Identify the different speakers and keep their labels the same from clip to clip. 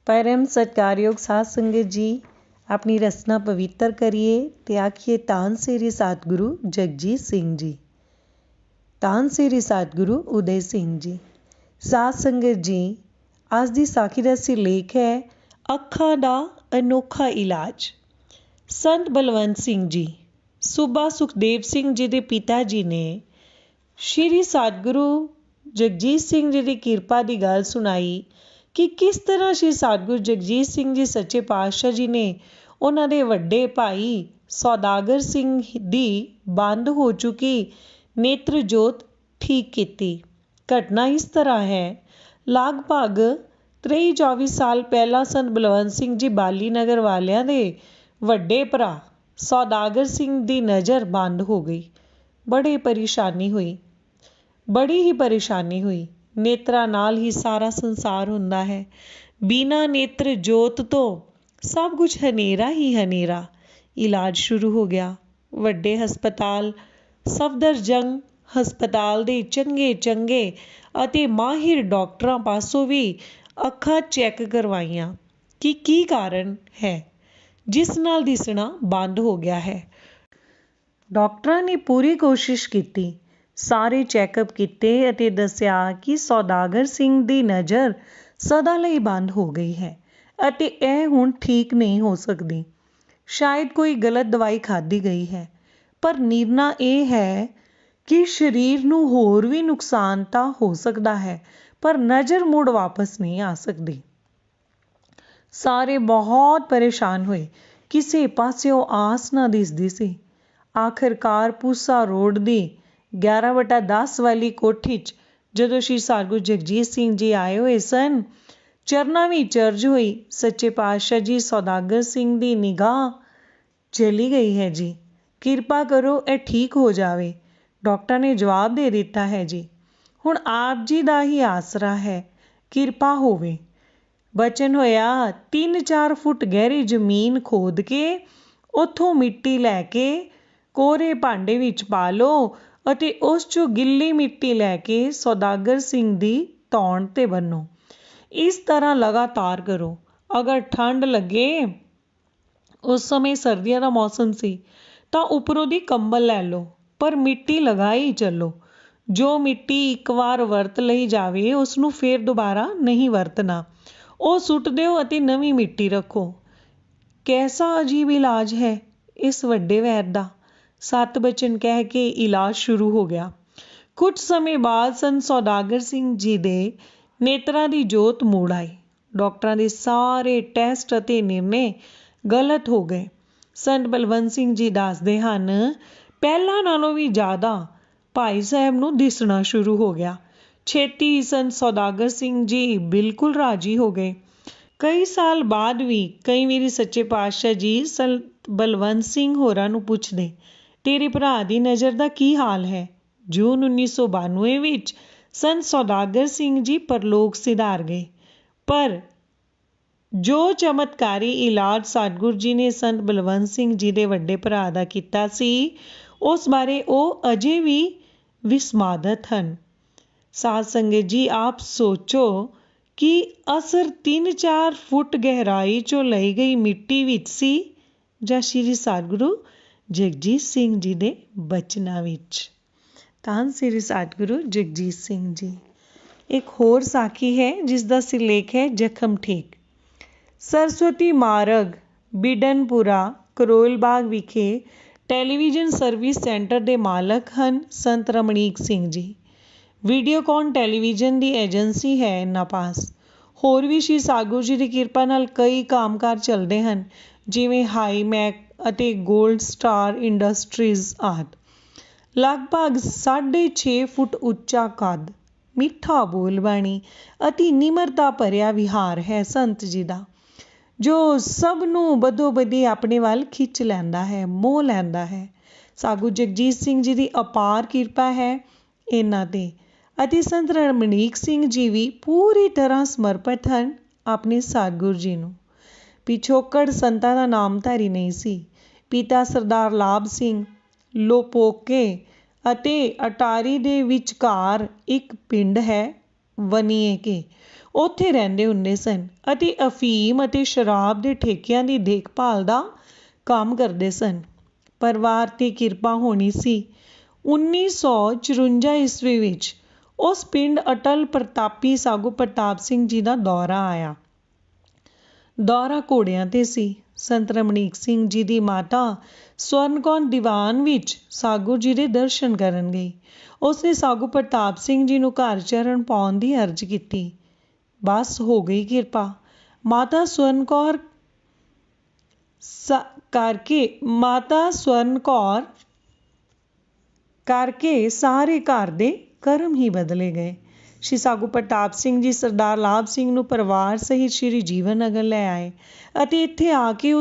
Speaker 1: परम सत्कारयोग साध संगत जी, अपनी रसना पवित्र करिए ते आखिए तान सेरी सतगुरु जगजीत सिंह जी, तान सेरी सतगुरु उदय सिंह जी। साध संगत जी, आज दी साखी दा सिरलेख है अखां दा अनोखा इलाज। संत बलवंत सिंह जी, सूबा सुखदेव सिंह जी दे पिता जी ने श्री सतगुरु जगजीत सिंह जी की किरपा की गल सुनाई कि किस तरह श्री सतगुरु जगजीत सिंह जी सच्चे पातशाह जी ने उन्होंने वड्डे भाई सौदागर सिंह दी बंद हो चुकी नेत्र जोत ठीक की। घटना इस तरह है, लगभग 23-24 साल पहला संत बलवंत सिंह जी बाली नगर वालियां दे वड्डे भरा सौदागर सिंह दी नज़र बंद हो गई। बड़ी ही परेशानी हुई। नेत्रा नाल ही सारा संसार हुंदा है। बिना नेत्र जोत तो सब कुछ हनेरा ही हनेरा। इलाज शुरू हो गया। वड्डे हस्पताल सफदरजंग हस्पताल दे चंगे अते माहिर डॉक्टरां पासों भी अखां चैक करवाइयां कि की कारण है जिस नाल दिसना बंद हो गया है। डॉक्टरां ने पूरी कोशिश की, सारे चैकअप किते अते दस्सिया कि सौदागर सिंह दी नज़र सदा लई बंद हो गई है अते यह हुण ठीक नहीं हो सकती। शायद कोई गलत दवाई खाधी गई है, पर निर्णय यह है कि शरीर नूं होर भी नुकसान तो हो सकता है, पर नज़र मुड़ वापस नहीं आ सकती। सारे बहुत परेशान हुए, किसी पास्यों आस ना दिसदी सी। आखिरकार पूसा रोड दी 11/10 वाली कोठी च जदों श्री सतगुरु जगजीत सिंह जी आए हुए सन, चरना भी चर्ज हुई। सच्चे पातशाह जी, सौदागर सिंह दी निगाह चली गई है जी, किरपा करो यह ठीक हो जावे। डॉक्टर ने जवाब दे दिता है जी, हुण आप जी दा ही आसरा है, किरपा होवे। बचन होया 3-4 फुट गहरी जमीन खोद के उत्थों मिट्टी लैके कोरे भांडे विच पा लो अते उस चों गिल्ली मिट्टी लैके सौदागर सिंह दी तौण ते बन्नो। इस तरह लगातार करो। अगर ठंड लगे, उस समय सर्दियों का मौसम सी, तो उपरों दी कंबल लै लो, पर मिट्टी लगाई चलो। जो मिट्टी एक बार वरत लई जावे उसनूं फिर दोबारा नहीं वरतना, वो सुट दिओ अते नवीं मिट्टी रखो। कैसा अजीब इलाज है इस वड्डे वैद दा। 7 बचन कह के इलाज शुरू हो गया। कुछ समय बाद संत सौदागर सिंह जी दे नेत्रा दी जोत मुड़ आई। डॉक्टरां दे सारे टैसट अते निर्णय गलत हो गए। संत बलवंत सिंह जी दसदे हन, पहला नालों भी ज़्यादा भाई साहब नूं दिसना शुरू हो गया। छेती संत सौदागर सिंह जी बिल्कुल राजी हो गए। कई साल बाद भी कई वारी सच्चे पातशाह जी संत बलवंत सिंह होरां नूं पुछदे, तेरे भरा दी नज़र दा की हाल है। जून 1992 विच संत सौदागर सिंह जी परलोक सिधार गए, पर जो चमत्कारी इलाज सतगुरु जी ने संत बलवंत सिंह जी दे वड्डे भरा दा कीता सी, उस बारे वो अजे भी विस्मादत हन। साध संगत जी, आप सोचो कि असर 3-4 फुट गहराई चों लई गई मिट्टी विच सी जां श्री सतगुरु जगजीत सिंह जी दे बचनां विच। धन श्री सतगुरु जगजीत सिंह जी। एक होर साखी है जिसका सिरलेख है जख्म ठीक। सरस्वती मार्ग बिडनपुरा करोलबाग विखे टैलीविजन सर्विस सेंटर के मालक हैं संत रमणीक सिंह जी। वीडियोकॉन टैलीविजन की एजेंसी है इन्हां पास। होर भी श्री सतगुरु जी की किरपा नाल कई कामकार चलते हैं, जिवें हाईमैक अते गोल्ड स्टार इंडस्ट्रीज़ आदि। लगभग 6.5 फुट उच्चा कद, मिठा बोलबाणी अति निमरता भरिया विहार है संत जी का, जो सब नूं बदो-बदी अपने वाल खिंच लैंदा है, मोह लैंदा है। सतगुरु जगजीत सिंह जी की अपार किरपा है इन्हां ते अति संत रमणीक सिंह जी भी पूरी तरह समर्पित हैं अपने सतगुरु जी नूं। पिछोकड़ संतां दा नामधारी नहीं सी। पिता सरदार लाभ सिंह लोपोके अते अटारी दे विचकार एक पिंड है वनीए के, ਉੱਥੇ ਰਹਿੰਦੇ ਹੁੰਦੇ ਸਨ ਅਤੇ ਅਫੀਮ ਅਤੇ ਸ਼ਰਾਬ ਦੇ ਠੇਕਿਆਂ ਦੀ ਦੇਖਭਾਲ ਦਾ ਕੰਮ ਕਰਦੇ ਸਨ। ਪਰਿਵਾਰ 'ਤੇ ਕਿਰਪਾ ਹੋਣੀ ਸੀ। 1954 ਈਸਵੀ ਵਿੱਚ ਉਸ ਪਿੰਡ ਅਟਲ ਪ੍ਰਤਾਪੀ ਸਾਗੂ ਪ੍ਰਤਾਪ ਸਿੰਘ ਜੀ ਦਾ ਦੌਰਾ ਆਇਆ। ਦੌਰਾ ਘੋੜਿਆਂ 'ਤੇ ਸੀ। ਸੰਤ ਰਮਣੀਕ ਸਿੰਘ ਜੀ ਦੀ ਮਾਤਾ ਸਵਰਨ ਕੌਰ ਦੀਵਾਨ ਵਿੱਚ ਸਾਗੂ ਜੀ ਦੇ ਦਰਸ਼ਨ ਕਰਨ ਗਈ। ਉਸਨੇ ਸਾਗੂ ਪ੍ਰਤਾਪ ਸਿੰਘ ਜੀ ਨੂੰ ਘਰ ਚਰਨ ਪਾਉਣ ਦੀ ਅਰਜ਼ ਕੀਤੀ। ਬਸ ਹੋ ਗਈ ਕਿਰਪਾ। ਮਾਤਾ ਸਵਰਨ ਕੌਰ ਕਰਕੇ ਸਾਰੇ ਘਰ ਦੇ ਕਰਮ ਹੀ ਬਦਲੇ ਗਏ। ਸ਼੍ਰੀ ਸਾਗੂ ਪ੍ਰਤਾਪ ਸਿੰਘ ਜੀ ਸਰਦਾਰ ਲਾਭ ਸਿੰਘ ਨੂੰ ਪਰਿਵਾਰ ਸਹਿਤ ਸ਼੍ਰੀ ਜੀਵਨ ਨਗਰ ਲੈ ਆਏ ਅਤੇ ਇੱਥੇ ਆ ਕੇ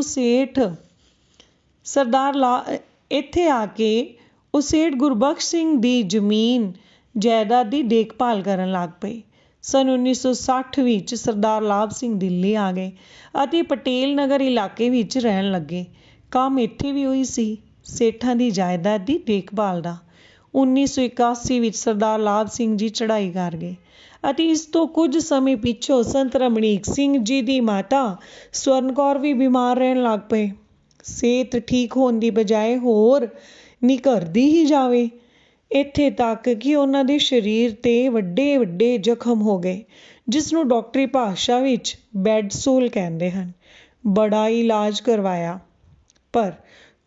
Speaker 1: ਉਹ ਸੇਠ ਗੁਰਬਖਸ਼ ਸਿੰਘ ਦੀ ਜ਼ਮੀਨ ਜਾਇਦਾਦ ਦੀ ਦੇਖਭਾਲ ਕਰਨ ਲੱਗ ਪਏ। ਸੰਨ 1960 ਵਿੱਚ ਸਰਦਾਰ ਲਾਭ ਸਿੰਘ ਦਿੱਲੀ ਆ ਗਏ ਅਤੇ ਪਟੇਲ ਨਗਰ ਇਲਾਕੇ ਵਿੱਚ ਰਹਿਣ ਲੱਗੇ। ਕੰਮ ਇੱਥੇ ਵੀ ਉਹੀ ਸੀ, ਸੇਠਾਂ ਦੀ ਜਾਇਦਾਦ ਦੀ ਦੇਖਭਾਲ ਦਾ। 1981 ਵਿੱਚ ਸਰਦਾਰ ਲਾਭ ਸਿੰਘ ਜੀ ਚੜ੍ਹਾਈ ਕਰ ਗਏ ਅਤੇ ਇਸ ਤੋਂ ਕੁਝ ਸਮੇਂ ਪਿੱਛੋਂ ਸੰਤ ਰਮਣੀਕ ਸਿੰਘ ਜੀ ਦੀ ਮਾਤਾ ਸਵਰਨ ਕੌਰ ਵੀ ਬਿਮਾਰ ਰਹਿਣ ਲੱਗ ਪਏ। ਸਿਹਤ ਠੀਕ ਹੋਣ ਦੀ ਬਜਾਏ ਹੋਰ ਨਿਘਰਦੀ ਹੀ ਜਾਵੇ, ਇੱਥੇ ਤੱਕ ਕਿ ਉਹਨਾਂ ਦੇ ਸਰੀਰ 'ਤੇ ਵੱਡੇ ਵੱਡੇ ਜ਼ਖਮ ਹੋ ਗਏ, ਜਿਸ ਨੂੰ ਡਾਕਟਰੀ ਭਾਸ਼ਾ ਵਿੱਚ ਬੈੱਡ ਸੋਲ ਕਹਿੰਦੇ ਹਨ। ਬੜਾ ਇਲਾਜ ਕਰਵਾਇਆ ਪਰ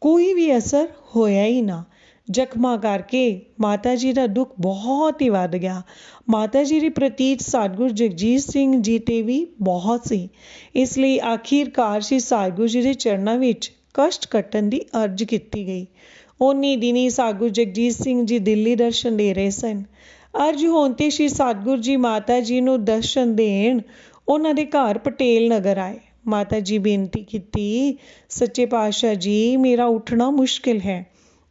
Speaker 1: ਕੋਈ ਵੀ ਅਸਰ ਹੋਇਆ ਹੀ ਨਾ। ਜ਼ਖਮਾਂ ਕਰਕੇ ਮਾਤਾ ਜੀ ਦਾ ਦੁੱਖ ਬਹੁਤ ਹੀ ਵੱਧ ਗਿਆ। ਮਾਤਾ ਜੀ ਦੀ ਪ੍ਰਤੀਤ ਸਤਿਗੁਰੂ ਜਗਜੀਤ ਸਿੰਘ ਜੀ 'ਤੇ ਵੀ ਬਹੁਤ ਸੀ। ਇਸ ਲਈ ਆਖਿਰਕਾਰ ਸ਼੍ਰੀ ਸਤਿਗੁਰੂ ਜੀ ਦੇ ਚਰਨਾਂ ਵਿੱਚ ਕਸ਼ਟ ਕੱਟਣ ਦੀ ਅਰਜ਼ ਕੀਤੀ ਗਈ। ਉਨੀ ਦਿਨੀ ਸਤਿਗੁਰੂ ਜਗਜੀਤ ਸਿੰਘ ਜੀ ਦਿੱਲੀ ਦਰਸ਼ਨ ਦੇ ਰਹੇ ਸਨ। ਅਰਜ਼ ਹੋਣ 'ਤੇ ਸ਼੍ਰੀ ਸਤਿਗੁਰੂ ਜੀ ਮਾਤਾ ਜੀ ਨੂੰ ਦਰਸ਼ਨ ਦੇਣ ਉਹਨਾਂ ਦੇ ਘਰ ਪਟੇਲ ਨਗਰ ਆਏ। ਮਾਤਾ ਜੀ ਬੇਨਤੀ ਕੀਤੀ, ਸੱਚੇ ਪਾਤਸ਼ਾਹ ਜੀ, ਮੇਰਾ ਉੱਠਣਾ ਮੁਸ਼ਕਿਲ ਹੈ,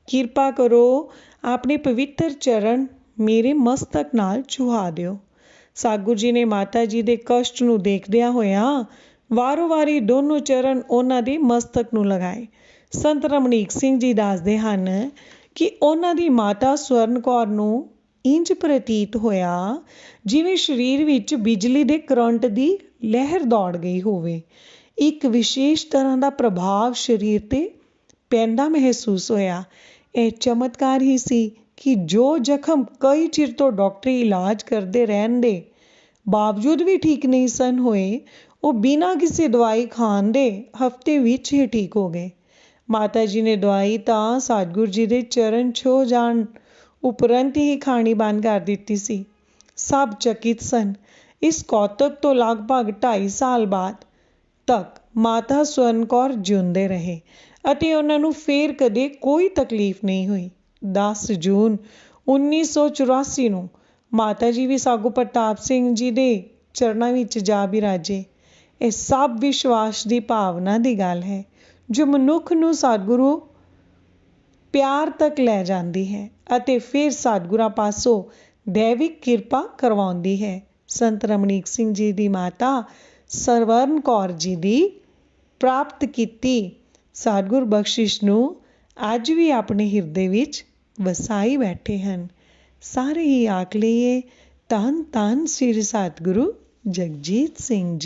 Speaker 1: ਕਿਰਪਾ ਕਰੋ ਆਪਣੇ ਪਵਿੱਤਰ ਚਰਨ ਮੇਰੇ ਮਸਤਕ ਨਾਲ ਛੁਹਾ ਦਿਓ। ਸਤਿਗੁਰੂ ਜੀ ਨੇ ਮਾਤਾ ਜੀ ਦੇ ਕਸ਼ਟ ਨੂੰ ਦੇਖਦਿਆਂ ਹੋਇਆਂ ਵਾਰੋ ਵਾਰੀ ਦੋਨੋਂ ਚਰਨ ਉਹਨਾਂ ਦੇ ਮਸਤਕ ਨੂੰ ਲਗਾਏ। ਸੰਤ ਰਮਣੀਕ ਸਿੰਘ ਜੀ ਦੱਸਦੇ ਹਨ ਕਿ ਉਹਨਾਂ ਦੀ ਮਾਤਾ ਸਵਰਨ ਕੌਰ ਨੂੰ ਇੰਜ ਪ੍ਰਤੀਤ ਹੋਇਆ ਜਿਵੇਂ ਸਰੀਰ ਵਿੱਚ ਬਿਜਲੀ ਦੇ ਕਰੰਟ ਦੀ ਲਹਿਰ ਦੌੜ ਗਈ ਹੋਵੇ। ਇੱਕ ਵਿਸ਼ੇਸ਼ ਤਰ੍ਹਾਂ ਦਾ ਪ੍ਰਭਾਵ ਸਰੀਰ 'ਤੇ ਪੈਂਦਾ ਮਹਿਸੂਸ ਹੋਇਆ। ਇਹ ਚਮਤਕਾਰ ਹੀ ਸੀ ਕਿ ਜੋ ਜ਼ਖਮ ਕਈ ਚਿਰ ਤੋਂ ਡਾਕਟਰੀ ਇਲਾਜ ਕਰਦੇ ਰਹਿਣ ਦੇ ਬਾਵਜੂਦ ਵੀ ਠੀਕ ਨਹੀਂ ਸਨ ਹੋਏ, ਉਹ ਬਿਨਾਂ ਕਿਸੇ ਦਵਾਈ ਖਾਣ ਦੇ ਹਫ਼ਤੇ ਵਿੱਚ ਹੀ ਠੀਕ ਹੋ ਗਏ। ਮਾਤਾ ਜੀ ਨੇ ਦਵਾਈ ਤਾਂ ਸਤਿਗੁਰੂ ਜੀ ਦੇ ਚਰਨ ਛੋਹ ਜਾਣ ਉਪਰੰਤ ਹੀ ਖਾਣੀ ਬੰਦ ਕਰ ਦਿੱਤੀ ਸੀ। ਸਭ ਚਕਿਤ ਸਨ। ਇਸ ਕੌਤਕ ਤੋਂ ਲਗਭਗ 2.5 ਸਾਲ ਬਾਅਦ ਤੱਕ ਮਾਤਾ ਸਵਰਨ ਕੌਰ ਜਿਉਂਦੇ ਰਹੇ ਅਤੇ ਉਹਨਾਂ ਨੂੰ ਫੇਰ ਕਦੇ ਕੋਈ ਤਕਲੀਫ ਨਹੀਂ ਹੋਈ। 10 ਜੂਨ 1984 ਨੂੰ ਮਾਤਾ ਜੀ ਵੀ ਸਾਗੂ ਪ੍ਰਤਾਪ ਸਿੰਘ ਜੀ ਦੇ ਚਰਨਾਂ ਵਿੱਚ ਜਾ ਬਿਰਾਜੇ। ਇਹ ਸਭ ਵਿਸ਼ਵਾਸ ਦੀ ਭਾਵਨਾ ਦੀ ਗੱਲ ਹੈ ਜੋ ਮਨੁੱਖ ਨੂੰ ਸਤਿਗੁਰੂ ਪਿਆਰ ਤੱਕ ਲੈ ਜਾਂਦੀ ਹੈ ਅਤੇ ਫਿਰ ਸਤਿਗੁਰਾਂ ਪਾਸੋਂ ਦੈਵਿਕ ਕਿਰਪਾ ਕਰਵਾਉਂਦੀ ਹੈ। ਸੰਤ ਰਮਣੀਕ ਸਿੰਘ ਜੀ ਦੀ ਮਾਤਾ ਸਵਰਨ ਕੌਰ ਜੀ ਦੀ ਪ੍ਰਾਪਤ ਕੀਤੀ ਸਤਿਗੁਰ ਬਖਸ਼ਿਸ਼ ਨੂੰ ਅੱਜ ਵੀ ਆਪਣੇ ਹਿਰਦੇ ਵਿੱਚ ਵਸਾਈ ਬੈਠੇ ਹਨ। ਸਾਰੇ ਹੀ ਆਖ ਲਈਏ, ਧੰਨ ਧੰਨ ਸ੍ਰੀ ਸਤਿਗੁਰੂ ਜਗਜੀਤ ਸਿੰਘ ਜੀ।